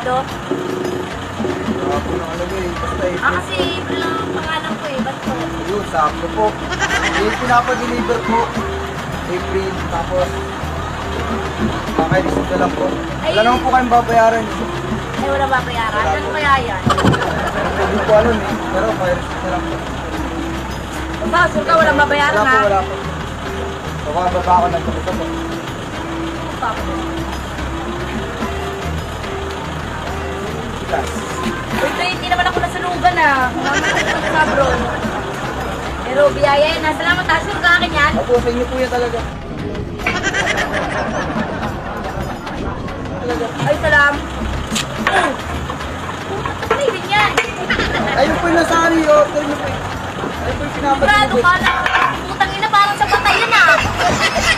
dito? Ako na alam eh, basta eh. Kasi April lang ang pangalan ko eh. Ba't po? Yun, sakto po. Yung pinapa-deliver po, April, tapos makailisip na lang po. Wala naman po kayong babayaran eh. Ay, wala ba bayaran? Wala Ano po. kaya yan? Hindi po ano eh, pero makailisip na lang po. Basta, sure ka walang babayaran Wala ha? po, wala po. Baba ako ng ito po. Yes. Ito, hindi naman ako nasunugan ah. Sa bro. Pero biyaya yan ha. Salamat ha. Sure ka akin yan? Opo, sa inyo po yan talaga. Talaga. Ay, salam. Ay, din yan. Ayun po yung nasa ano yung order niyo po eh. Ayun po yung Prado pinapa-deliver. ka na. Putang ina parang sa patay yan ah.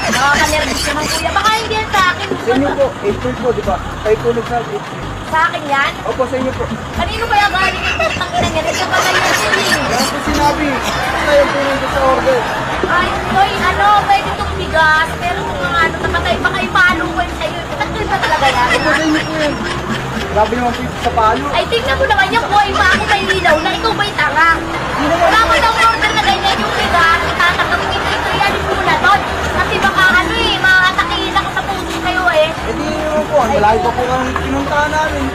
Nakaka-nervous naman kuya. Baka hindi yan sa akin. Sa inyo po, April po, di ba? Kayo po nagsabi. Sa akin yan? Opo, sa inyo po. Kanino kaya galing yung putang ina niya? Sa patay yan siling. Yan po sinabi. Kayo po nandun sa order. Ay, Toy, ano, pwede itong bigas. Pero kung mga ano, napatay, baka ipalo ko yun sa'yo. Tatloy pa talaga yan. Opo, sa inyo po yan. Grabe naman po yung sa palo. Ay, tingnan mo naman yung buhay pa ako may lilaw na ikaw ba'y tanga? Wala ko daw order na ganyan yung bigas. Itatanggap ko ito, yan yung muna doon. Kasi baka ano eh, makatakihin ako sa puso kayo eh. Eh di naman po, ang malayo pa po ang pinuntahan namin.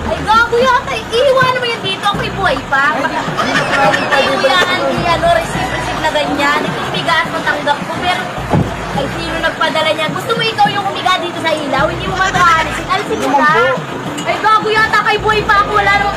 Ay, gago yata. Iiwanan mo yan dito. Ako'y buhay pa. Baka, Hindi na po namin hindi pwede mo yan, hindi ano, receive na ganyan. Itong bigas, matanggap ko. Pero, ay, sino nagpadala niya? Gusto mo ikaw yung umiga dito sa ilaw? Hindi mo man ito alisin. Alisin mo Naman na. po. Ay, gago yata. Kay buhay pa ako. Wala naman.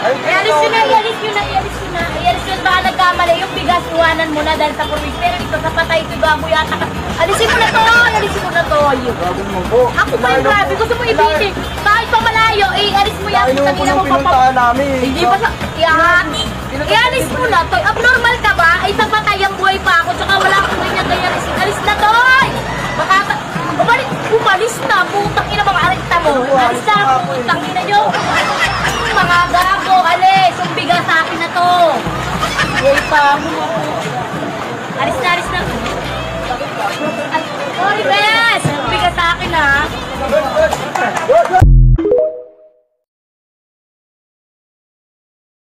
Ay, Ialis nyo na, ialis nyo na, ialis nyo na. Ialis nyo na, baka nagkamali. Yung bigas, iwanan mo na dahil sa purwis. Pero dito sa patay ko, gago yata ka. Alisin mo na to, alisin mo na to. grabe naman po. Ako pa yung grabe, gusto mo ibigin. Kahit pa malayo, alis mo yan. Layo naman po Tangina ng mo, pinuntahan namin. hindi pa sa... Yan. Ialis mo na to. Abnormal ka ba? Ay, sa patay ang buhay pa ako. Tsaka wala akong ganyan-ganyan. Alis na to. Baka... Umalis na. Putang ina mga arita mo. Alis na. Putang ina nyo. Mga gago. Alis. Yung bigas sa akin na to. Buhay pa ako. Alis na, alis na. Sorry, Bes. Yung bigas sa akin ha. Good, good. Good, good.